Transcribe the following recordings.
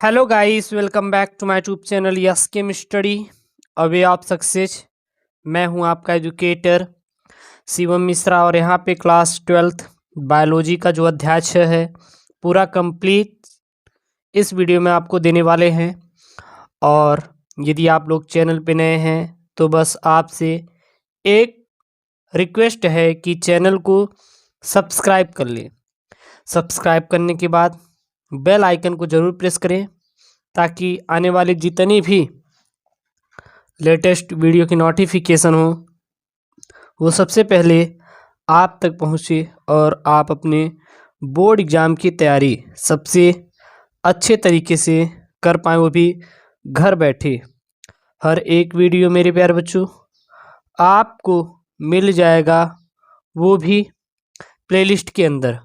Hello guys, welcome back to my YouTube channel yes chem study a way of success. मैं हूं आपका educator Shivam Mishra और यहां पे क्लास 12th बायोलॉजी का जो अध्याय 6 है पूरा कंप्लीट इस वीडियो में आपको देने वाले हैं। और यदि आप लोग चैनल पे नए हैं तो बस आपसे एक रिक्वेस्ट है कि चैनल को सब्सक्राइब कर लें। सब्सक्राइब करने के बाद बेल आइकन को ज़रूर प्रेस करें ताकि आने वाले जितनी भी लेटेस्ट वीडियो की नोटिफिकेशन हो वो सबसे पहले आप तक पहुँचे और आप अपने बोर्ड एग्ज़ाम की तैयारी सबसे अच्छे तरीके से कर पाएँ, वो भी घर बैठे। हर एक वीडियो मेरे प्यारे बच्चों आपको मिल जाएगा, वो भी प्लेलिस्ट के अंदर।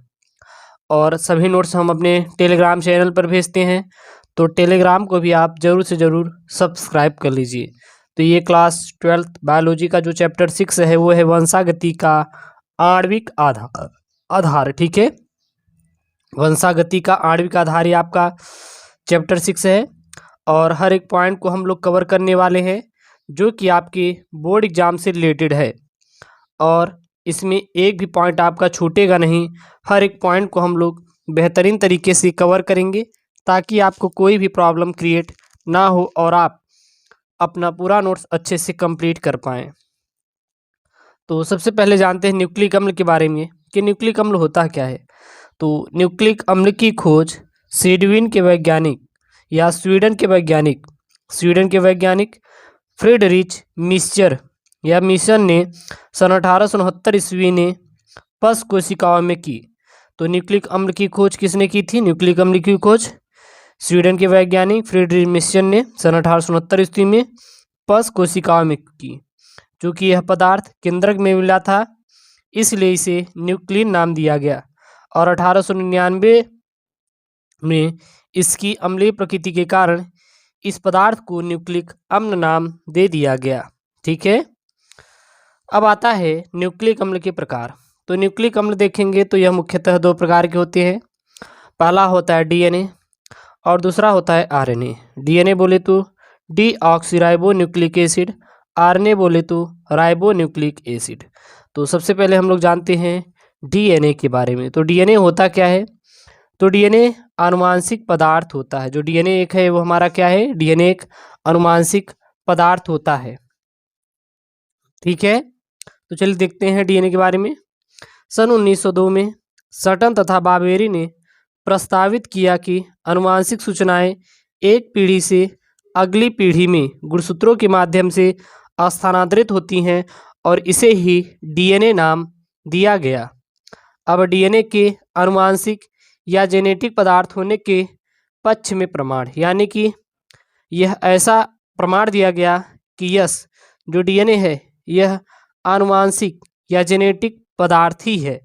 और सभी नोट्स हम अपने टेलीग्राम चैनल पर भेजते हैं, तो टेलीग्राम को भी आप ज़रूर से ज़रूर सब्सक्राइब कर लीजिए। तो ये क्लास 12th बायोलॉजी का जो चैप्टर 6 है वो है वंशागति का आणविक आधार। ठीक है, वंशागति का आणविक आधार ये आपका चैप्टर 6 है और हर एक पॉइंट को हम लोग कवर करने वाले हैं जो कि आपके बोर्ड एग्ज़ाम से रिलेटेड है। और इसमें एक भी पॉइंट आपका छूटेगा नहीं, हर एक पॉइंट को हम लोग बेहतरीन तरीके से कवर करेंगे ताकि आपको कोई भी प्रॉब्लम क्रिएट ना हो और आप अपना पूरा नोट्स अच्छे से कंप्लीट कर पाएँ। तो सबसे पहले जानते हैं न्यूक्लिक अम्ल के बारे में कि न्यूक्लिक अम्ल होता क्या है। तो न्यूक्लिक अम्ल की खोज स्वीडन के वैज्ञानिक फ्रीडरिच मिशन ने सन 1869 ईस्वी ने पस कोशिकाओं में की। तो न्यूक्लिक अम्ल की खोज किसने की थी? न्यूक्लिक अम्ल की खोज स्वीडन के वैज्ञानिक फ्रीडरिच मिशन ने सन 1869 ईस्वी में पस कोशिकाओं में की। चूँकि यह पदार्थ केंद्रक में मिला था इसलिए इसे न्यूक्लिन नाम दिया गया और 1899 में इसकी अम्लीय प्रकृति के कारण इस पदार्थ को न्यूक्लिक अम्ल नाम दे दिया गया। ठीक है, अब आता है न्यूक्लिक अम्ल के प्रकार। तो न्यूक्लिक अम्ल देखेंगे तो यह मुख्यतः दो प्रकार के होते हैं। पहला होता है डीएनए और दूसरा होता है आरएनए। डीएनए बोले तो डीऑक्सीराइबो न्यूक्लिक एसिड, आरएनए बोले तो राइबो न्यूक्लिक एसिड। तो सबसे पहले हम लोग जानते हैं डीएनए के बारे में। तो डीएनए होता क्या है? तो डीएनए आनुवांशिक पदार्थ होता है। जो डीएनए एक है वो हमारा क्या है? डीएनए एक आनुवांशिक पदार्थ होता है। ठीक है, तो चलिए देखते हैं डीएनए के बारे में। सन 1902 में सटन तथा बाबेरी ने प्रस्तावित किया कि आनुवांशिक सूचनाएं एक पीढ़ी से अगली पीढ़ी में गुणसूत्रों के माध्यम से स्थानांतरित होती हैं और इसे ही डीएनए नाम दिया गया। अब डीएनए के आनुवांशिक या जेनेटिक पदार्थ होने के पक्ष में प्रमाण, यानी कि यह ऐसा प्रमाण दिया गया कि यस, जो डीएनए है यह आनुवांशिक या जेनेटिक पदार्थ ही है।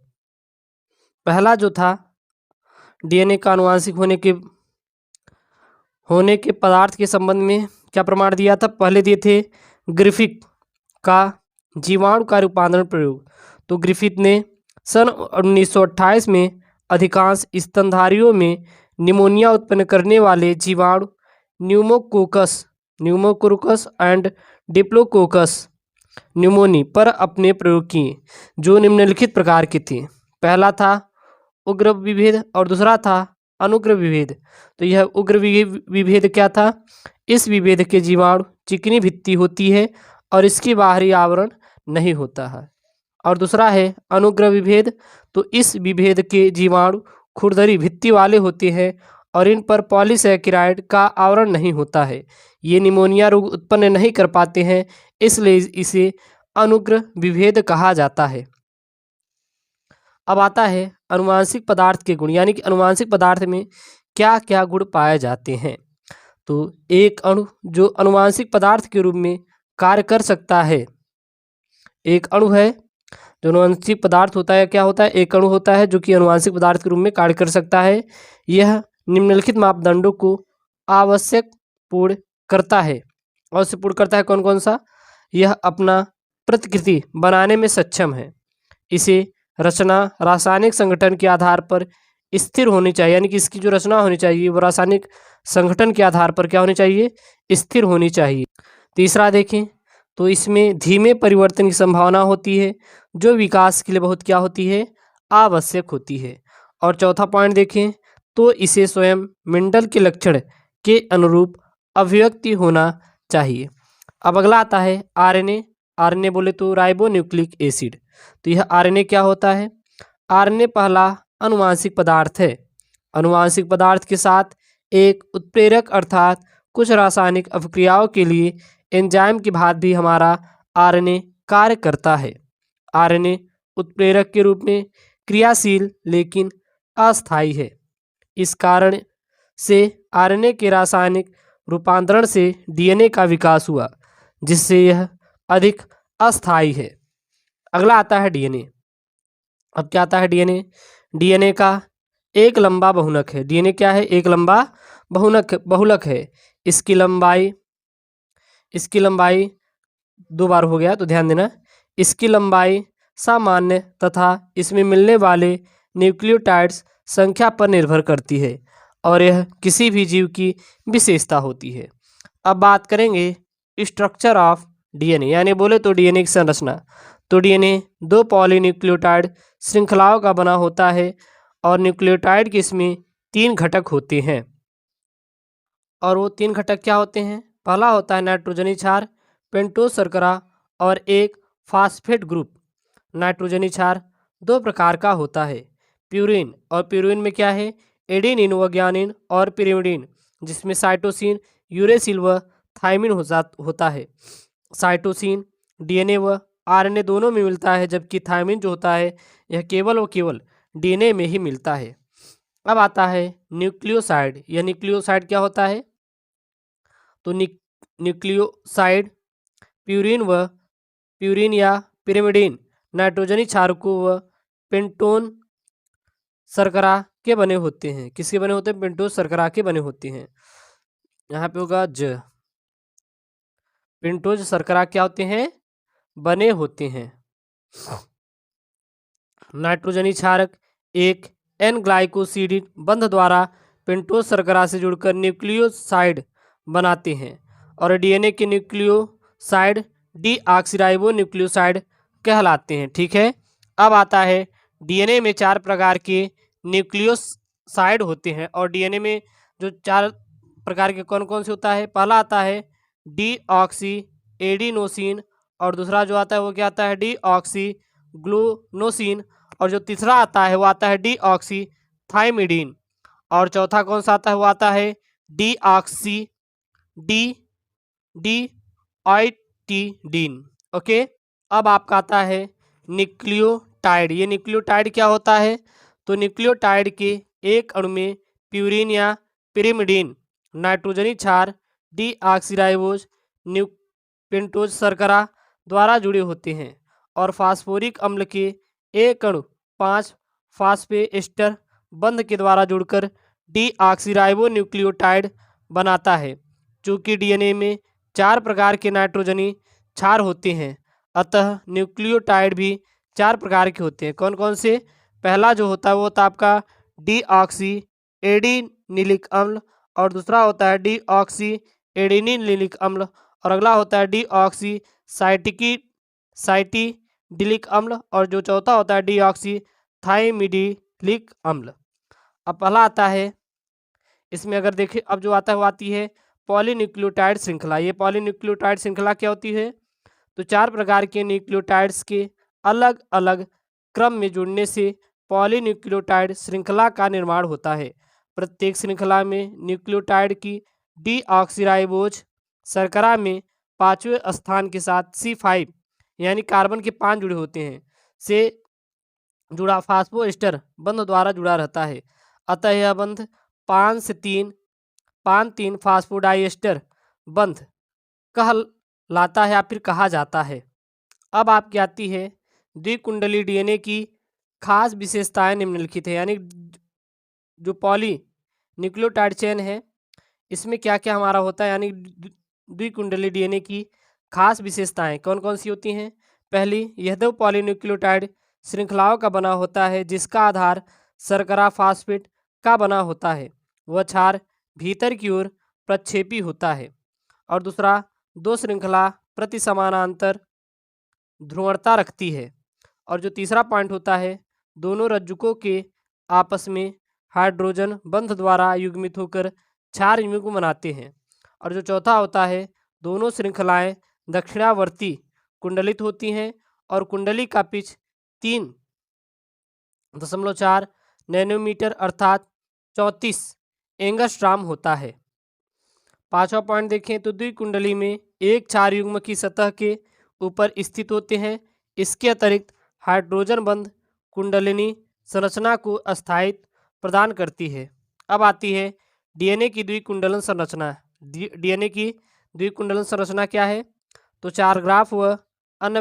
पहला जो था डीएनए का आनुवांशिक होने के पदार्थ के संबंध में क्या प्रमाण दिया था? पहले दिए थे ग्रिफिथ का जीवाणु का रूपांतरण प्रयोग। तो ग्रिफिथ ने सन 1928 में अधिकांश स्तनधारियों में निमोनिया उत्पन्न करने वाले जीवाणु न्यूमोकोकस एंड डिप्लोकोकस न्यूमोनी पर अपने प्रयोग किए जो निम्नलिखित प्रकार के थे। पहला था उग्र विभेद और दूसरा था अनुग्र विभेद। तो यह उग्र विभेद क्या था? इस विभेद के जीवाणु चिकनी भित्ति होती है और इसकी बाहरी आवरण नहीं होता है। और दूसरा है अनुग्र विभेद। तो इस विभेद के जीवाणु खुरदरी भित्ति वाले होते हैं और इन पर पॉलीसैकेराइड का आवरण नहीं होता है। ये निमोनिया रोग उत्पन्न नहीं कर पाते हैं, इसलिए इसे अनुग्र विभेद कहा जाता है। अब आता है आनुवांशिक पदार्थ के गुण, यानी कि आनुवांशिक पदार्थ में क्या क्या गुण पाए जाते हैं। तो एक अणु जो आनुवांशिक पदार्थ के रूप में कार्य कर सकता है, एक अणु है जो आनुवांशिक पदार्थ होता है। क्या होता है? एक अणु होता है जो कि आनुवांशिक पदार्थ के रूप में कार्य कर सकता है। यह निम्नलिखित मापदंडों को आवश्यक पूर्ण करता है। अवश्य पूर्ण करता है कौन कौन सा? यह अपना प्रतिकृति बनाने में सक्षम है, इसे रचना रासायनिक संगठन के आधार पर स्थिर होनी चाहिए, यानी कि इसकी जो रचना होनी चाहिए वो रासायनिक संगठन के आधार पर क्या होनी चाहिए, स्थिर होनी चाहिए। तीसरा देखें तो इसमें धीमे परिवर्तन की संभावना होती है, जो विकास के लिए बहुत क्या होती है, आवश्यक होती है। और चौथा पॉइंट देखें तो इसे स्वयं मेंडल के लक्षण के अनुरूप अभिव्यक्ति होना चाहिए। अब अगला आता है आरएनए। आरएनए बोले तो राइबो न्यूक्लिक एसिड। तो यह आरएनए क्या होता है, आरएनए पहला अनुवांशिक पदार्थ है। अनुवांशिक पदार्थ के साथ एक उत्प्रेरक अर्थात कुछ रासायनिक अभिक्रियाओं के लिए एंजाइम की भांति भी हमारा आरएनए कार्य करता है। आरएनए उत्प्रेरक के रूप में क्रियाशील लेकिन अस्थायी है। इस कारण से आरएनए के रासायनिक रूपांतरण से डीएनए का विकास हुआ, जिससे यह अधिक अस्थायी है। अगला आता है डीएनए। अब क्या आता है डीएनए, डीएनए का एक लंबा बहुलक है। डीएनए क्या है, एक लंबा बहुलक है। इसकी लंबाई दो बार हो गया तो ध्यान देना। इसकी लंबाई सामान्य तथा इसमें मिलने वाले न्यूक्लियोटाइड्स संख्या पर निर्भर करती है और यह किसी भी जीव की विशेषता होती है। अब बात करेंगे स्ट्रक्चर ऑफ डीएनए, यानी बोले तो डीएनए की संरचना। तो डीएनए दो पॉलीन्यूक्लियोटाइड श्रृंखलाओं का बना होता है और न्यूक्लियोटाइड के इसमें तीन घटक होते हैं। और वो तीन घटक क्या होते हैं, पहला होता है नाइट्रोजनी क्षार, पेंटोज शर्करा और एक फास्फेट ग्रुप। नाइट्रोजनी क्षार दो प्रकार का होता है, प्यूरिन, और प्यूरिन में क्या है, एडेनिन व ग्वानिन और पिरिमिडिन, जिसमें साइटोसिन, यूरेसिल व थायमिन होता है। साइटोसिन डीएनए व आरएनए दोनों में मिलता है, जबकि थायमिन जो होता है यह केवल व केवल डीएनए में ही मिलता है। अब आता है न्यूक्लियोसाइड। यह न्यूक्लियोसाइड क्या होता है, तो न्यूक्लियोसाइड प्यूरिन या पिरिमिडिन नाइट्रोजनी क्षारकों व पेंटोन शर्करा के बने होते हैं। किसके बने होते हैं, पेंटोज शर्करा के बने होते हैं। यहाँ पे होगा ज, पेंटोज शर्करा क्या होते हैं, बने होते हैं। नाइट्रोजनी क्षारक एक एन ग्लाइकोसिडिक बंध द्वारा पेंटोज शर्करा से जुड़कर न्यूक्लियोसाइड बनाते हैं और डीएनए के न्यूक्लियोसाइड डीऑक्सीराइबो न्यूक्लियोसाइड कहलाते हैं। ठीक है। अब आता है डीएनए में चार प्रकार के न्यूक्लियोसाइड होते हैं और डीएनए में जो चार प्रकार के कौन कौन से होता है, पहला आता है डीऑक्सी एडिनोसिन, और दूसरा जो आता है वो क्या आता है, डीऑक्सी ग्लूनोसिन, और जो तीसरा आता है वो आता है डीऑक्सी थाइमिडीन, और चौथा कौन सा आता है वो आता है डीऑक्सी डीआईटीडीन। ओके। अब आपका आता है न्यूक्लियोटाइड। ये न्यूक्लियोटाइड क्या होता है, तो न्यूक्लियोटाइड के एक अणु में प्यूरिन या पिरिमिडिन नाइट्रोजनी क्षार डीऑक्सीराइबोज पेंटोज शर्करा द्वारा जुड़े होते हैं और फास्फोरिक अम्ल के एक अणु 5 फास्फेस्टर बंध के द्वारा जुड़कर डीऑक्सीराइबो न्यूक्लियोटाइड बनाता है। चूँकि डीएनए में चार प्रकार के नाइट्रोजनी क्षार होते हैं, अतः न्यूक्लियोटाइड भी चार प्रकार के होते हैं। कौन कौन से, पहला जो होता है वो होता है आपका डीऑक्सी एडिनिलिक अम्ल, और दूसरा होता है डीऑक्सी एडिनिलिक अम्ल, और अगला होता है डीऑक्सी साइटिडिलिक अम्ल, और जो चौथा होता है डीऑक्सी थाइमिडिलिक अम्ल। अब पहला आता है, इसमें अगर देखें अब जो आता है वो आती है पॉलीन्यूक्लियोटाइड श्रृंखला। ये पॉलीन्यूक्लियोटाइड श्रृंखला क्या होती है, तो चार प्रकार के न्यूक्लियोटाइड्स के अलग अलग क्रम में जुड़ने से पॉलीन्यूक्लियोटाइड श्रृंखला का निर्माण होता है। प्रत्येक श्रृंखला में न्यूक्लियोटाइड की डीऑक्सीराइबोज शर्करा में पांचवें स्थान के साथ C5 यानी कार्बन के 5 जुड़े होते हैं से जुड़ा फास्फोएस्टर बंध द्वारा जुड़ा रहता है। अतः यह बंध 5 फास्फोडाइएस्टर बंध कहलाता है या फिर कहा जाता है। अब आपकी आती है द्विकुंडली डीएनए की खास विशेषताएं निम्नलिखित है, यानी जो पॉली न्यूक्लियोटाइड चेन है इसमें क्या क्या हमारा होता है, यानी द्विकुंडली डीएनए की खास विशेषताएं कौन कौन सी होती हैं। पहली, यह दो पॉलीन्यूक्लियोटाइड श्रृंखलाओं का बना होता है जिसका आधार शर्करा फास्फेट का बना होता है। वह क्षार भीतर की ओर प्रक्षेपी होता है। और दूसरा, दो श्रृंखला प्रति समानांतर ध्रुवणता रखती है। और जो तीसरा पॉइंट होता है, दोनों रज्जुकों के आपस में हाइड्रोजन बंध द्वारा युग्मित होकर क्षार युग्म बनाते हैं। और जो चौथा होता है, दोनों श्रृंखलाएं दक्षिणावर्ती कुंडलित होती हैं और कुंडली का पिच 3.4 नैनोमीटर अर्थात 34 एंगस्ट्राम होता है। पांचवा पॉइंट देखें तो द्विकुंडली में एक क्षार युग्म की सतह के ऊपर स्थित होते हैं। इसके अतिरिक्त हाइड्रोजन बंध कुंडलिनी संरचना को अस्थायित्व प्रदान करती है। अब आती है डीएनए की द्विकुंडलन संरचना। डीएनए की द्विकुंडलन संरचना क्या है? तो चारग्राफ व अन्य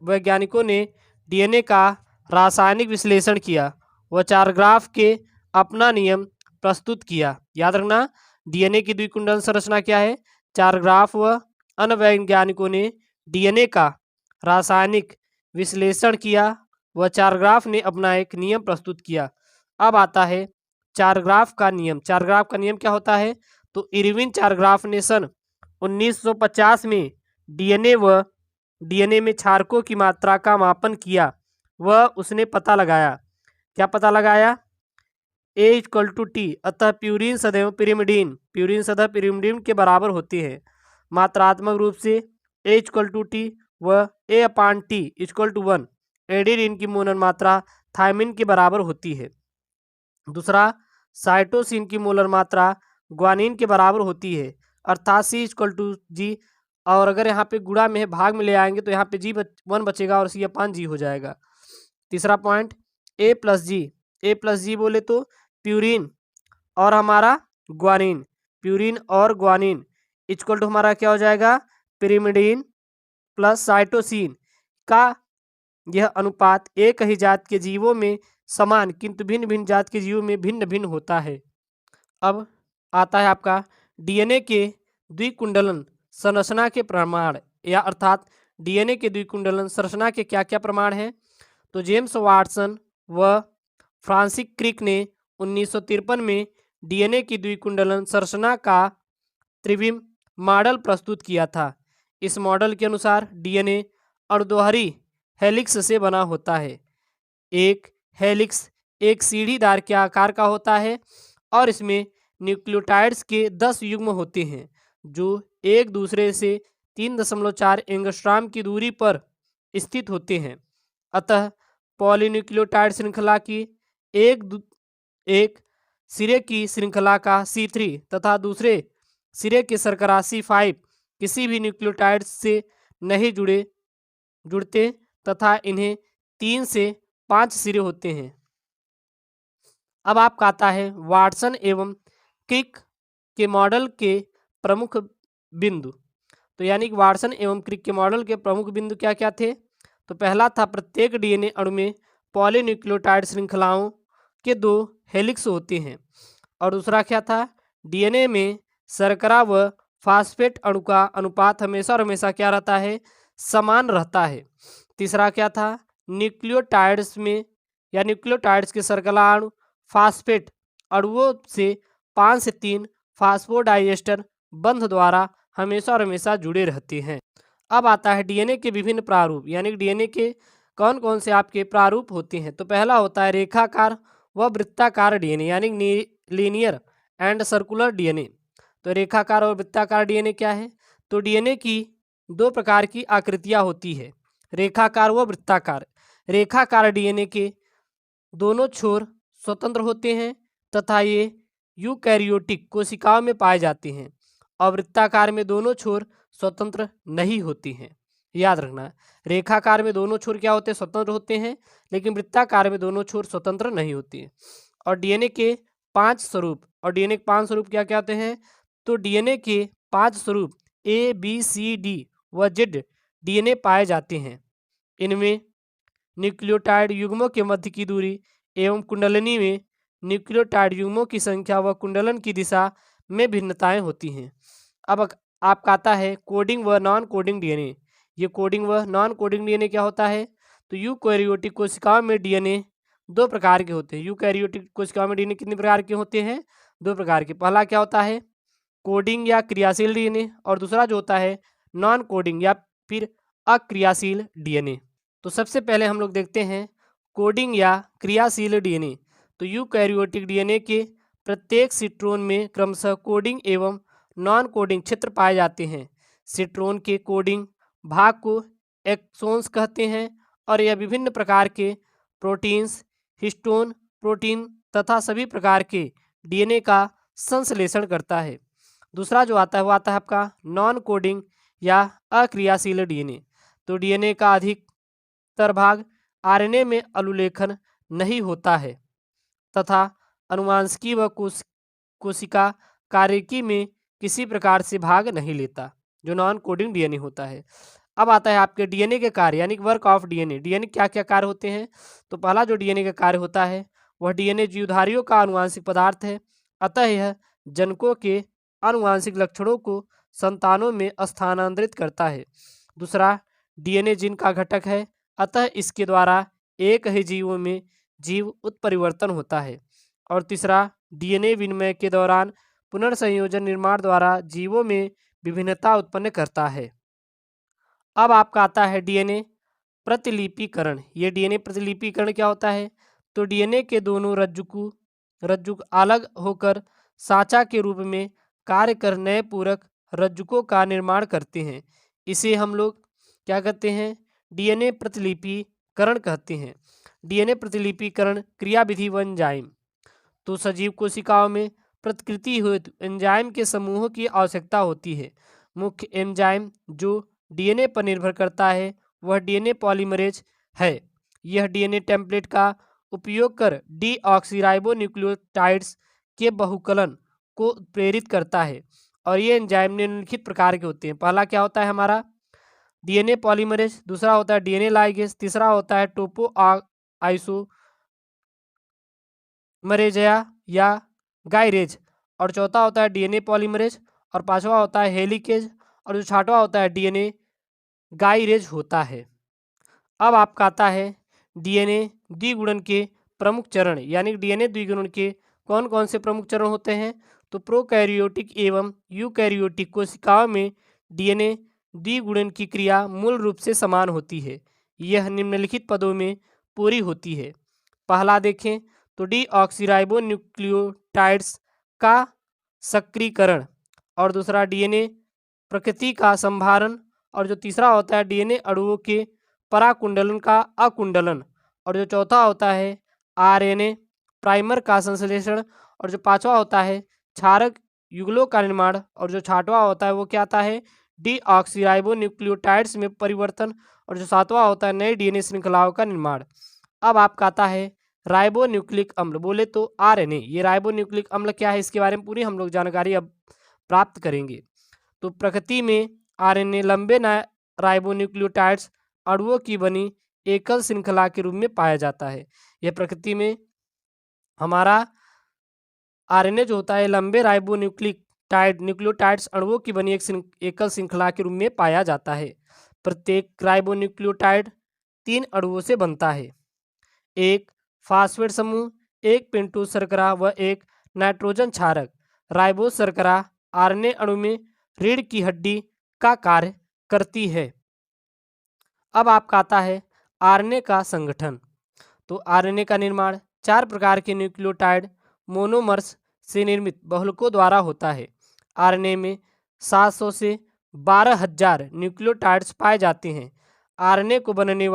वैज्ञानिकों ने डीएनए का रासायनिक विश्लेषण किया व चारग्राफ के अपना नियम प्रस्तुत किया। याद रखना, डीएनए की द्विकुंडलन संरचना क्या है? चारग्राफ व अन्य वैज्ञानिकों ने डीएनए का रासायनिक विश्लेषण किया व चारग्राफ ने अपना एक नियम प्रस्तुत किया। अब आता है चारग्राफ का नियम। चारग्राफ का नियम क्या होता है? तो इरविन चारग्राफ ने सन 1950 में डीएनए में क्षारकों की मात्रा का मापन किया। वह उसने पता लगाया, क्या पता लगाया? A=T, अतः प्यूरिन सदैव पिरिमिडीन के बराबर होती है। मात्रात्मक रूप से A=T व A/T=1 एडेनिन की मोलर मात्रा थायमिन के बराबर होती है। दूसरा, साइटोसिन की मोलर मात्रा ग्वानिन के बराबर होती है अर्थात C=G। और अगर यहाँ पे गुणा में है, भाग में ले आएंगे तो यहाँ पे G1 बचेगा और C/G हो जाएगा। तीसरा पॉइंट, A+G बोले तो प्यूरिन और हमारा ग्वानिन, प्यूरिन और ग्वानिन इक्वल टू हमारा क्या हो जाएगा? पिरिमिडीन प्लस साइटोसिन का यह अनुपात एक ही जात के जीवों में समान किंतु भिन्न भिन्न जात के जीवों में भिन्न भिन्न होता है। अब आता है आपका डीएनए के द्विकुंडलन संरचना के प्रमाण, या अर्थात डीएनए के द्विकुंडलन संरचना के क्या क्या प्रमाण हैं? तो जेम्स वाटसन व फ्रांसिस क्रिक ने 1953 में डीएनए की द्विकुंडलन संरचना का त्रिविम मॉडल प्रस्तुत किया था। इस मॉडल के अनुसार डीएनए अर्धोहरी हेलिक्स से बना होता है। एक हेलिक्स एक सीढ़ीदार के आकार का होता है और इसमें न्यूक्लियोटाइड्स के 10 युग्म होते हैं जो एक दूसरे से 3.4 एंगस्ट्राम की दूरी पर स्थित होते हैं। अतः पॉलीन्यूक्लियोटाइड श्रृंखला की एक सिरे की श्रृंखला का C3 तथा दूसरे सिरे के शर्करा C5 किसी भी न्यूक्लियोटाइड से नहीं जुड़ते तथा इन्हें 3 से 5 सिरे होते हैं। अब आपका आता है वाटसन एवं क्रिक के मॉडल के प्रमुख बिंदु। तो यानी कि वाटसन एवं क्रिक के मॉडल के प्रमुख बिंदु क्या क्या थे? तो पहला था, प्रत्येक डीएनए अणु में पॉलीन्यूक्लियोटाइड श्रृंखलाओं के 2 हेलिक्स होते हैं। और दूसरा क्या था? डीएनए में शर्करा व फास्फेट अणु का अनुपात हमेशा और हमेशा क्या रहता है? समान रहता है। तीसरा क्या था? न्यूक्लियोटाइड्स में या न्यूक्लियोटाइड्स के शर्करा अणु फास्फेट अणुओं से 5 से 3 फास्फोडाइएस्टर बंध द्वारा हमेशा और हमेशा जुड़े रहते हैं। अब आता है डीएनए के विभिन्न प्रारूप, यानी डीएनए के कौन कौन से आपके प्रारूप होते हैं? तो पहला होता है रेखाकार व वृत्ताकार डीएनए, यानी लीनियर एंड सर्कुलर डीएनए। तो रेखाकार और वृत्ताकार डीएनए क्या है? तो डीएनए की 2 प्रकार की आकृतियां होती है, रेखाकार व वृत्ताकार। रेखाकार डीएनए के दोनों छोर स्वतंत्र होते हैं तथा ये यूकैरियोटिक कोशिकाओं में पाए जाते हैं और वृत्ताकार में दोनों छोर स्वतंत्र नहीं होती हैं। याद रखना, रेखाकार में दोनों छोर क्या होते हैं? स्वतंत्र होते हैं, लेकिन वृत्ताकार में दोनों छोर स्वतंत्र नहीं होती हैं। और डीएनए के 5 स्वरूप, और डीएनए के 5 स्वरूप क्या क्या होते हैं? तो डीएनए के 5 स्वरूप A, B, C, D व Z डीएनए पाए जाते हैं। इनमें न्यूक्लियोटाइड युग्मों के मध्य की दूरी एवं कुंडलिनी में न्यूक्लियोटाइड युग्मों की संख्या व कुंडलन की दिशा में भिन्नताएं होती हैं। अब आपका आता है कोडिंग व नॉन कोडिंग डीएनए। ये कोडिंग व नॉन कोडिंग डीएनए क्या होता है? तो यूकैरियोटिक कोशिकाओं में डीएनए दो प्रकार के होते हैं। यूकैरियोटिक कोशिकाओं में डीएनए कितने प्रकार के होते हैं? दो प्रकार के। पहला क्या होता है? कोडिंग या क्रियाशील डीएनए, और दूसरा जो होता है नॉन कोडिंग या फिर अक्रियाशील डीएनए। तो सबसे पहले हम लोग देखते हैं कोडिंग या क्रियाशील डीएनए। तो यूकैरियोटिक डीएनए के प्रत्येक सिट्रोन में क्रमशः कोडिंग एवं नॉन कोडिंग क्षेत्र पाए जाते हैं। सिट्रोन के कोडिंग भाग को एक्सोन्स कहते हैं और यह विभिन्न प्रकार के प्रोटीन्स, हिस्टोन प्रोटीन तथा सभी प्रकार के डीएनए का संश्लेषण करता है। दूसरा जो आता है वो आता है आपका नॉन कोडिंग या अक्रियाशील डीएनए। तो डीएनए का अधिकतर भाग आरएनए में अनुलेखन नहीं होता है तथा अनुवांशिकी व कोशिका कार्यकी में किसी प्रकार से भाग नहीं लेता, जो नॉन कोडिंग डीएनए होता है। अब आता है आपके डीएनए के कार्य यानी वर्क ऑफ डीएनए। डीएनए क्या क्या कार्य होते हैं? तो पहला जो डीएनए का कार्य होता है वह डीएनए जीवधारियों का आनुवांशिक पदार्थ है, अतः यह जनकों के आनुवांशिक लक्षणों को संतानों में स्थानांतरित करता है। दूसरा, डीएनए जीन का घटक है, अतः इसके द्वारा एक ही जीवों में जीव उत्परिवर्तन होता है। और तीसरा, डीएनए विनिमय के दौरान पुनर्संयोजन निर्माण द्वारा जीवों में विभिन्नता उत्पन्न करता है। अब आपका आता है डीएनए प्रतिलिपिकरण। ये डीएनए प्रतिलिपिकरण क्या होता है? तो डीएनए के दोनों रज्जुक अलग होकर साँचा के रूप में कार्य कर नए पूरक रज्जुकों का निर्माण करते हैं। इसे हम लोग क्या कहते हैं? डीएनए प्रतिलिपिकरण कहते हैं। डीएनए प्रतिलिपिकरण क्रियाविधि व एंजाइम। तो सजीव कोशिकाओं में प्रतिकृति हेतु एंजाइम के समूहों की आवश्यकता होती है। मुख्य एंजाइम जो डीएनए पर निर्भर करता है वह डीएनए पॉलीमरेज है। यह डीएनए टेम्पलेट का उपयोग कर डीऑक्सीराइबोन्यूक्लियोटाइड्स के बहुकलन को प्रेरित करता है और ये एंजाइम निम्नलिखित प्रकार के होते हैं। पहला क्या होता है हमारा? DNA polymerase. दूसरा होता है डीएनए लाइगेज। तीसरा होता है टोपो आइसोमरेजया या गाइरेज। और चौथा होता है डीएनए पॉलीमरेज। और पांचवा होता है हेलिकेज। और जो छठवां होता है डीएनए गाइरेज होता है। अब आपका आता है डीएनए द्विगुणन के प्रमुख चरण, यानी डीएनए द्विगुणन के कौन कौन से प्रमुख चरण होते हैं? तो प्रोकैरियोटिक एवं यूकैरियोटिक कोशिकाओं में डीएनए द्विगुणन की क्रिया मूल रूप से समान होती है। यह निम्नलिखित पदों में पूरी होती है। पहला देखें तो डीऑक्सीराइबोन्यूक्लियोटाइड्स का सक्रियकरण, और दूसरा डीएनए प्रकृति का संभारण, और जो तीसरा होता है डीएनए अणुओं के पराकुंडलन का अकुंडलन, और जो चौथा होता है आरएनए प्राइमर का संश्लेषण, और जो पांचवा होता है क्षारक युगलों का निर्माण, और जो छठवां होता है वो क्या आता है डीऑक्सीराइबोन्यूक्लियोटाइड्स में परिवर्तन, और जो सातवां होता है नई डीएनए श्रृंखलाओं का निर्माण। अब आपका आता है राइबोन्यूक्लिक अम्ल, बोले तो आरएनए। ये राइबोन्यूक्लिक अम्ल क्या है इसके बारे में पूरी हम लोग जानकारी अब प्राप्त करेंगे। तो प्रकृति में आरएनए लंबे राइबोन्यूक्लियोटाइड्स अणुओं की बनी एकल श्रृंखला के रूप में पाया जाता है। यह प्रकृति में हमारा आरएनए जो होता है लंबे न्यूक्लियोटाइड्स अणुओं की बनी एकल श्रृंखला के रूप में पाया जाता है। प्रत्येक राइबोन्यूक्लियोटाइड 3 अणुओं से बनता है, एक फास्फेट समूह, एक पेंटोज शर्करा व एक नाइट्रोजन क्षारक। राइबोज शर्करा आरएनए अणु में रीढ़ की हड्डी का कार्य करती है। अब आपका आता है आरएनए का संगठन। तो आरएनए का निर्माण 4 प्रकार के न्यूक्लियोटाइड मोनोमर्स से निर्मित बहुलकों द्वारा होता है। आरएनए में 700 से 12,000 न्यूक्लियोटाइड्स पाए जाते हैं। आरएनए को बनाने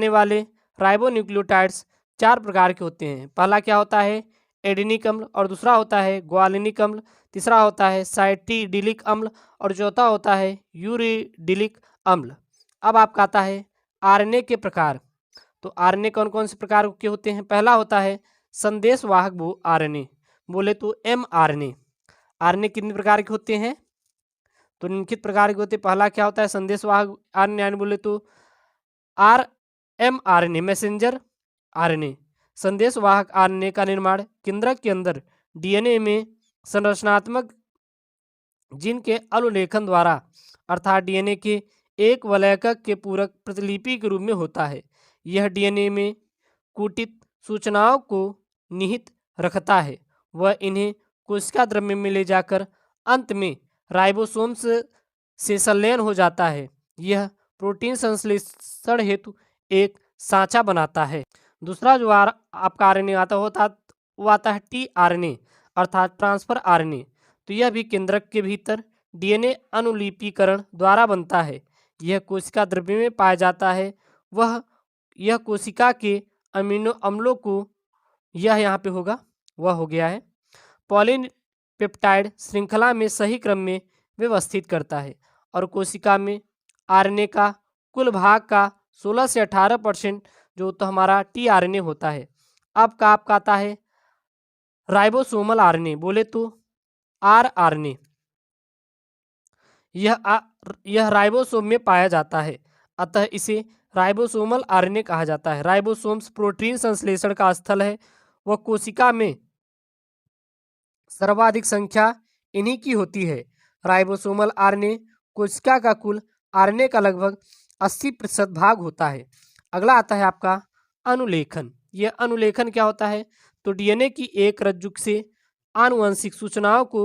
वाले राइबोन्यूक्लियोटाइड्स 4 प्रकार के होते हैं। पहला क्या होता है एडेनिक अम्ल, और दूसरा होता है ग्वालिनिक अम्ल, तीसरा होता है साइटिडिलिक अम्ल, और चौथा होता है यूरिडिलिक अम्ल। अब आपका आता है आरएनए के प्रकार। तो आरएनए कौन कौन से प्रकार के होते हैं? पहला होता है संदेशवाहक आरएनए, बोले तो एमआरएनए। आरएनए कितने प्रकार के होते हैं? तो निम्नलिखित प्रकार के होते हैं। पहला क्या होता है संदेशवाहक आरएनए, यानी बोले तो एमआरएनए मैसेंजर आरएनए। संदेशवाहक आरएनए का निर्माण केंद्रक के अंदर डीएनए में संरचनात्मक जीन के अनुलेखन द्वारा, अर्थात डीएनए के एक वलयक के पूरक प्रतिलिपि के रूप में होता है। यह डीएनए में कूटित सूचनाओं को निहित रखता है। वह इन्हें कोशिका द्रव्य में ले जाकर अंत में राइबोसोम्स से संलयन हो जाता है। यह प्रोटीन संश्लेषण हेतु एक साँचा बनाता है। दूसरा जो आपका आरएनए वो आता है टीआरएनए अर्थात ट्रांसफर आरएनए। तो यह भी केंद्रक के भीतर डीएनए अनुलिपीकरण द्वारा बनता है। यह कोशिका द्रव्य में पाया जाता है। यह कोशिका के अमीनो अम्लों को यह यहाँ पे होगा, वह हो गया है पॉलीपेप्टाइड श्रृंखला में सही क्रम में व्यवस्थित करता है और कोशिका में आरएनए का कुल भाग का 16 से 18% जो तो हमारा टीआरएनए होता है। अब का आपका आता है राइबोसोमल आरएनए, बोले तो आरआरएनए। यह राइबोसोम में पाया जाता है, अतः इसे राइबोसोमल आरएनए कहा जाता है। राइबोसोम्स प्रोटीन संश्लेषण का स्थल है। वह कोशिका में सर्वाधिक संख्या इन्हीं की होती है। राइबोसोमल आरएनए कोशिका का कुल आरएनए का लगभग 80% भाग होता है। अगला आता है आपका अनुलेखन। यह अनुलेखन क्या होता है? तो डीएनए की एक रज्जुक से आनुवंशिक सूचनाओं को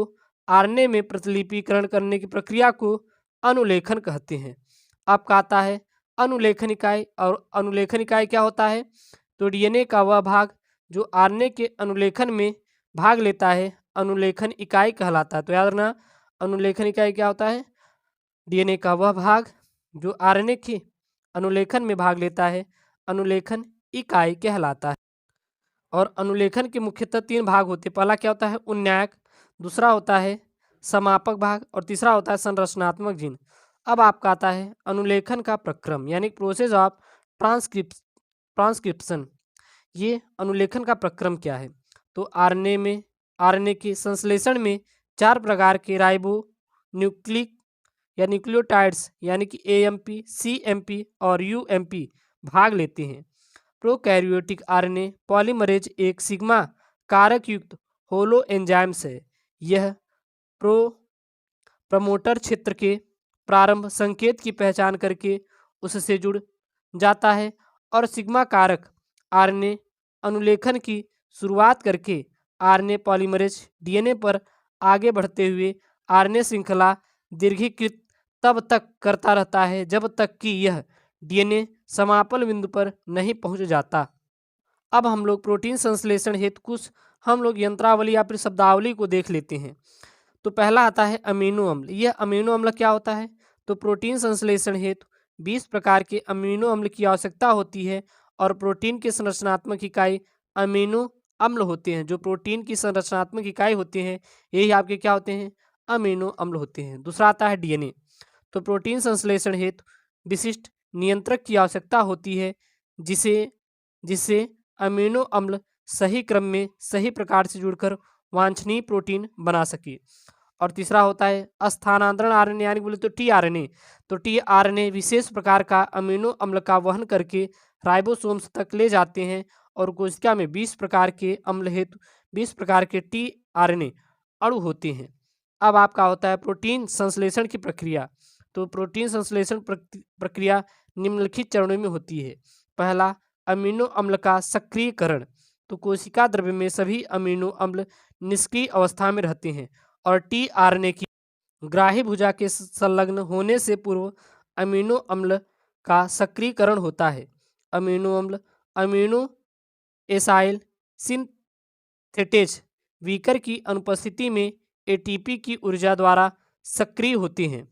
आरएनए में प्रतिलिपिकरण करने की प्रक्रिया को अनुलेखन कहते हैं। आपका आता है अनुलेखन इकाई। और अनुलेखन इकाई क्या होता है? तो डीएनए का वह भाग जो आरएनए के अनुलेखन में भाग लेता है अनुलेखन इकाई कहलाता है। तो याद रखना, अनुलेखन इकाई क्या होता है? डीएनए का वह भाग जो आरएनए के अनुलेखन में भाग लेता है अनुलेखन इकाई कहलाता है। और अनुलेखन के मुख्यतः 3 भाग होते हैं। पहला क्या होता है? उन्नायक, दूसरा होता है समापक भाग और तीसरा होता है संरचनात्मक जीन। अब आपका आता है अनुलेखन का प्रक्रम यानी प्रोसेस ऑफ ट्रांसक्रिप्शन। ये अनुलेखन का प्रक्रम क्या है? तो आरएनए के संश्लेषण में 4 प्रकार के राइबो न्यूक्लिक या न्यूक्लियोटाइड्स यानी कि एएमपी, सीएमपी और यूएमपी भाग लेते हैं। प्रोकैरियोटिक आरएनए पॉलीमरेज एक सिग्मा कारक युक्त होलो एंजाइम्स है। यह प्रमोटर क्षेत्र के प्रारंभ संकेत की पहचान करके उससे जुड़ जाता है और सिग्मा कारक आरएनए अनुलेखन की शुरुआत करके आरएनए पॉलीमरेज डीएनए पर आगे बढ़ते हुए आरएनए श्रृंखला दीर्घीकृत तब तक करता रहता है जब तक कि यह डीएनए समापन बिंदु पर नहीं पहुंच जाता। अब हम लोग प्रोटीन संश्लेषण हेतु कुछ हम लोग यंत्रावली या फिर शब्दावली को देख लेते हैं। तो पहला आता है अमीनो अम्ल। यह अमीनो अम्ल क्या होता है? तो प्रोटीन संश्लेषण हेतु 20 प्रकार के अमीनो अम्ल की आवश्यकता होती है और प्रोटीन की संरचनात्मक इकाई अमीनो अम्ल होते हैं। जो प्रोटीन की संरचनात्मक इकाई होते हैं यही आपके क्या होते हैं? अमीनो अम्ल होते हैं। दूसरा आता है डीएनए। तो प्रोटीन संश्लेषण हेतु विशिष्ट नियंत्रक की आवश्यकता होती है जिससे अमीनो अम्ल सही क्रम में सही प्रकार से जुड़कर वांछनीय प्रोटीन बना सके। और तीसरा होता है स्थानांतरण आरएनए यानी बोले तो टीआरएनए। तो टीआरएनए विशेष प्रकार का अमीनो अम्ल का वहन करके राइबोसोम्स तक ले जाते हैं और कोशिका में 20 प्रकार के अम्ल हेतु 20 प्रकार के टीआरएनए अणु होते हैं। अब आपका होता है प्रोटीन संश्लेषण की प्रक्रिया। तो प्रोटीन संश्लेषण प्रक्रिया निम्नलिखित चरणों में होती है। पहला, अमीनो अम्ल का सक्रियकरण। तो कोशिका द्रव्य में सभी अमीनो अम्ल निष्क्रिय अवस्था में रहते हैं और टीआरएनए की ग्राही भुजा के संलग्न होने से पूर्व अमीनो अम्ल का सक्रियकरण होता है। अमीनो अम्ल अमीनो एसाइल सिंथेटेज वीकर की अनुपस्थिति में एटीपी की ऊर्जा द्वारा सक्रिय होते हैं।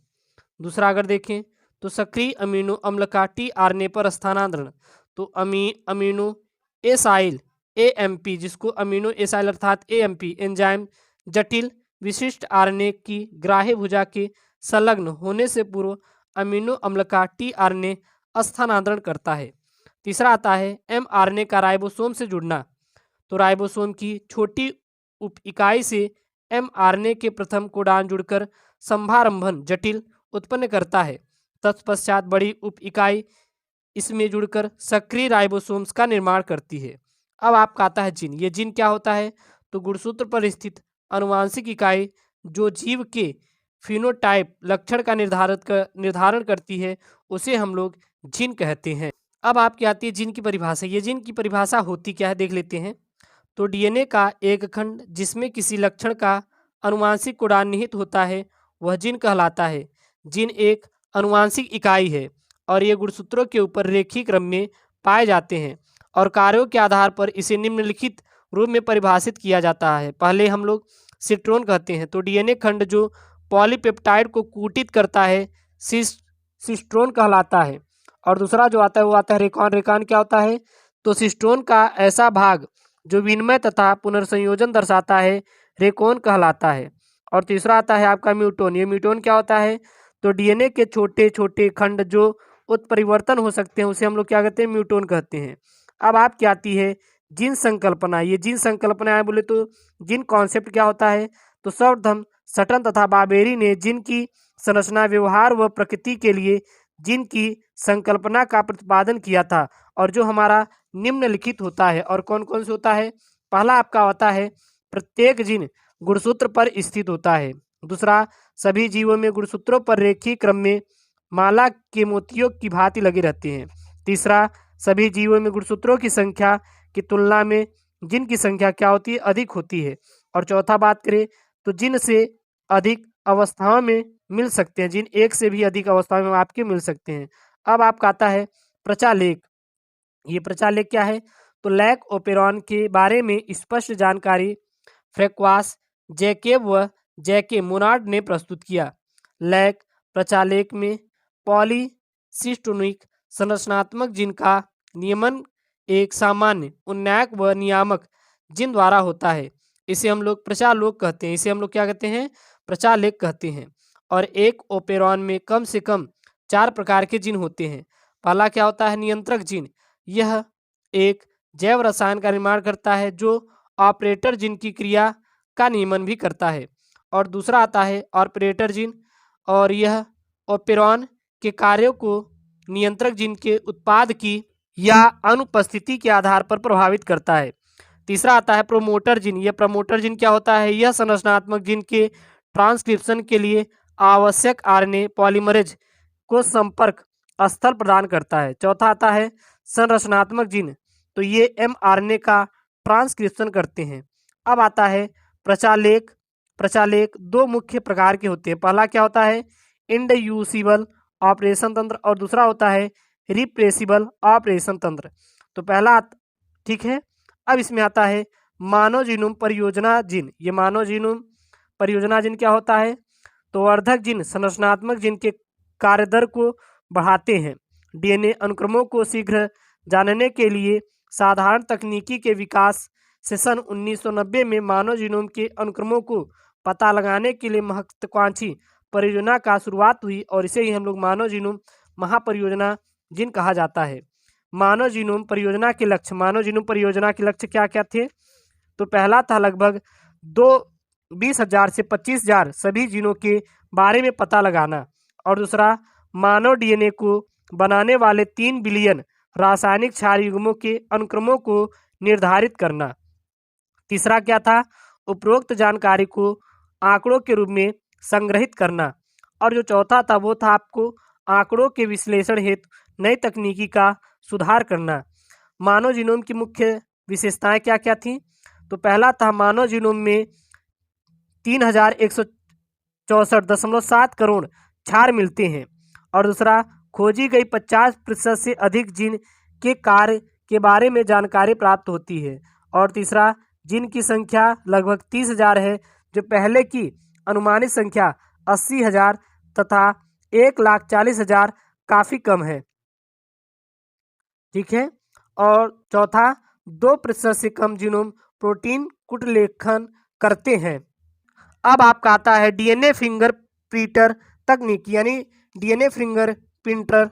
दूसरा अगर देखें तो सक्रिय अमीनो अम्ल का टीआरएनए पर स्थानांतरण। तो अमीनो एसाइल एएमपी, जिसको अमीनो एसाइल अर्थात एएमपी एंजाइम जटिल विशिष्ट आरएनए की ग्राही भुजा के संलग्न होने से पूर्व अमीनो अम्ल का टीआरएनए स्थानांतरण करता है। तीसरा आता है एमआरएनए का राइबोसोम से जुड़ना। तो राइबोसोम की छोटी उप इकाई से एमआरएनए के प्रथम कोडान जुड़कर संभारंभन जटिल उत्पन्न करता है। तत्पश्चात बड़ी उप इकाई इसमें जुड़कर सक्रिय राइबोसोम्स का निर्माण करती है। अब आपका आता है जीन। ये जीन क्या होता है? तो गुणसूत्र पर स्थित अनुवांशिक इकाई जो जीव के फिनोटाइप लक्षण का निर्धारण करती है उसे हम लोग जीन कहते हैं। अब आपकी आती है जीन की परिभाषा। ये जीन की परिभाषा होती क्या है देख लेते हैं। तो डीएनए का एक खंड जिसमें किसी लक्षण का अनुवांशिक कोडान निहित होता है वह जीन कहलाता है। जीन एक अनुवांशिक इकाई है और ये गुणसूत्रों के ऊपर रेखीय क्रम में पाए जाते हैं और कार्यों के आधार पर इसे निम्नलिखित रूप में परिभाषित किया जाता है। पहले हम लोग सिट्रोन कहते हैं। तो डीएनए खंड जो पॉलीपेप्टाइड को कूटित करता है सिस्ट्रोन कहलाता है। और दूसरा जो आता है वो आता है रेकॉन। रेकॉन क्या होता है? तो सिस्टोन का ऐसा भाग जो विनिमय तथा पुनर्संयोजन दर्शाता है रेकॉन कहलाता है। और तीसरा आता है आपका म्यूटोन। ये म्यूटोन क्या होता है? तो डीएनए के छोटे छोटे खंड जो उत्परिवर्तन हो सकते हैं उसे हम लोग क्या कहते हैं? म्यूटोन कहते हैं। अब आपकी आती है जीन संकल्पना। ये जीन संकल्पना है बोले तो जीन कॉन्सेप्ट क्या होता है? तो सर्वप्रथम सटन तथा बाबेरी ने जीन की संरचना, व्यवहार व प्रकृति के लिए जीन की संकल्पना का प्रतिपादन किया था और जो हमारा निम्नलिखित होता है। और कौन कौन से होता है? पहला आपका होता है प्रत्येक जीन गुणसूत्र पर स्थित होता है। दूसरा, सभी जीवों में गुणसूत्रों पर रेखीय क्रम में माला के मोतियों की भांति लगे रहते हैं। तीसरा, सभी जीवों में गुणसूत्रों की संख्या की तुलना में जीन की संख्या क्या होती है? अधिक होती है। और चौथा बात करें तो जीन से अधिक अवस्थाओं में मिल सकते हैं। जीन एक से भी अधिक अवस्थाओं में आपके मिल सकते हैं। अब आपका आता है प्रचालेख। ये प्रचालेख क्या है? तो लैक ओपेरॉन के बारे में स्पष्ट जानकारी फ्रेक्वास, जैकेब व जैके मोनार्ड ने प्रस्तुत किया। लैक प्रचालेख में पॉलीसिस्टोनिक संरचनात्मक जीन का नियमन एक सामान्य उन्नायक व नियामक जीन द्वारा होता है। इसे हम लोग प्रचालोक कहते हैं। इसे हम लोग क्या कहते हैं? प्रचालेख कहते हैं। और एक ओपेरॉन में कम से कम 4 प्रकार के जीन होते हैं। पहला क्या होता है? नियंत्रक जीन। यह एक जैव रसायन का निर्माण करता है जो ऑपरेटर जीन की क्रिया का नियमन भी करता है। और दूसरा आता है ऑपरेटर जीन और यह ओपेरॉन के कार्यों को नियंत्रक जीन के उत्पाद की या अनुपस्थिति के आधार पर प्रभावित करता है। तीसरा आता है प्रोमोटर जीन। यह प्रमोटर जीन क्या होता है? यह संरचनात्मक जीन के ट्रांसक्रिप्शन के लिए आवश्यक आरएनए पॉलीमरेज को संपर्क स्थल प्रदान करता है। चौथा आता है संरचनात्मक जीन। तो ये एमआरएनए का ट्रांसक्रिप्शन करते हैं। अब आता है प्रचालेख। प्रचालेख 2 मुख्य प्रकार के होते हैं। पहला क्या होता है? इंड्यूसिबल ऑपरेशन तंत्र और दूसरा होता है रिप्रेसिबल ऑपरेशन तंत्र। तो पहला ठीक है। अब इसमें आता है मानव जीनोम परियोजना जीन। ये मानव जीनोम परियोजना जीन क्या होता है? तो वर्धक जीन संरचनात्मक जीन के कार्यदर को बढ़ाते हैं। डीएनए अनुक्रमों को शीघ्र जानने के लिए साधारण तकनीकी के विकास से सन 1990 में मानव जीनोम के अनुक्रमों को पता लगाने के लिए महत्वाकांक्षी परियोजना का शुरुआत हुई और इसे ही हम लोग मानव जीनोम महापरियोजना जिन कहा जाता है। मानव जीनोम परियोजना के लक्ष्य। मानव जीनोम परियोजना के लक्ष्य क्या क्या थे? तो पहला था लगभग 20,000 से 25,000 सभी जीनों के बारे में पता लगाना। और दूसरा, मानव डीएनए को बनाने वाले 3 बिलियन रासायनिक क्षार युग्मों के अनुक्रमों को निर्धारित करना। तीसरा क्या था? उपरोक्त जानकारी को आंकड़ों के रूप में संग्रहित करना। और जो चौथा था वो था आपको आंकड़ों के विश्लेषण हेतु नई तकनीकी का सुधार करना। मानव जीनोम की मुख्य विशेषताएं क्या क्या थीं? तो पहला था मानव जीनोम में 3,164.7 करोड़ क्षार मिलते हैं। और दूसरा, खोजी गई 50% से अधिक जीन के कार्य के बारे में जानकारी प्राप्त होती है। और तीसरा, जीन की संख्या लगभग 30,000 है जो पहले की अनुमानित संख्या 80,000 तथा 1,40,000 काफ़ी कम है। ठीक है। और चौथा, 2% से कम जीनोम प्रोटीन कूटलेखन करते हैं। अब आपका आता है डीएनए फिंगर प्रिंटर तकनीक। यानी डीएनए फिंगर प्रिंटर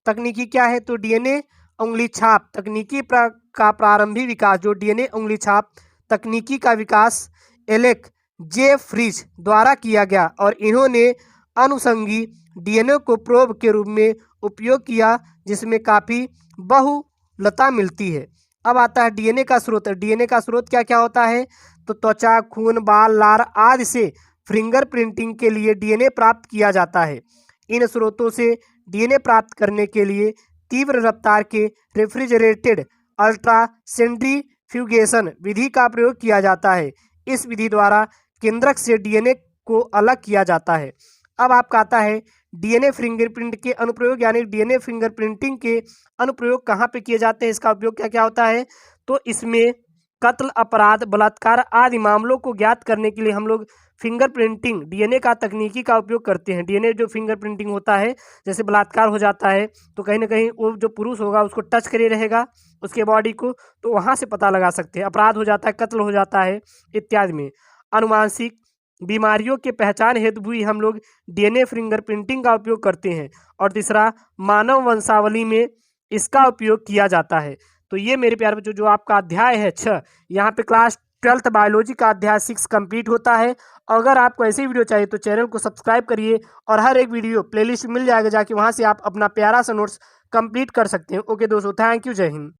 तकनीकी क्या है? तो डीएनए उंगली छाप तकनीकी का प्रारंभिक विकास, जो डीएनए उंगली छाप तकनीकी का विकास एलेक जे फ्रिज द्वारा किया गया और इन्होंने अनुषंगी डीएनए को प्रोब के रूप में उपयोग किया जिसमें काफ़ी बहुलता मिलती है। अब आता है डीएनए का स्रोत। डीएनए का स्रोत क्या क्या होता है? तो त्वचा, खून, बाल, लार आदि से फिंगर प्रिंटिंग के लिए डीएनए प्राप्त किया जाता है। इन स्रोतों से डीएनए प्राप्त करने के लिए तीव्र रफ्तार के रेफ्रिजरेटेड अल्ट्रा सेंट्रीफ्यूगेशन विधि का प्रयोग किया जाता है। इस विधि द्वारा केंद्रक से डीएनए को अलग किया जाता है। अब आपका आता है डीएनए फिंगरप्रिंट के अनुप्रयोग, यानी डीएनए फिंगरप्रिंटिंग के अनुप्रयोग कहाँ पे किए जाते हैं, इसका उपयोग क्या क्या होता है। तो इसमें कत्ल, अपराध, बलात्कार आदि मामलों को ज्ञात करने के लिए हम लोग फिंगरप्रिंटिंग डीएनए का तकनीकी का उपयोग करते हैं। डीएनए जो फिंगरप्रिंटिंग होता है, जैसे बलात्कार हो जाता है तो कहीं ना कहीं वो जो पुरुष होगा उसको टच करे रहेगा उसके बॉडी को, तो वहाँ से पता लगा सकते हैं। अपराध हो जाता है, कत्ल हो जाता है इत्यादि में। अनुवांशिक बीमारियों के पहचान हेतु भी हम लोग डीएनए फिंगरप्रिंटिंग का उपयोग करते हैं। और तीसरा, मानव वंशावली में इसका उपयोग किया जाता है। तो ये मेरे प्यारे बच्चों जो आपका अध्याय है 6, यहाँ पे क्लास 12th बायोलॉजी का अध्याय 6 कंप्लीट होता है। अगर आपको ऐसी वीडियो चाहिए तो चैनल को सब्सक्राइब करिए और हर एक वीडियो प्लेलिस्ट मिल जाएगा, जाके वहाँ से आप अपना प्यारा सा नोट्स कंप्लीट कर सकते हैं। ओके दोस्तों, थैंक यू, जय हिंद।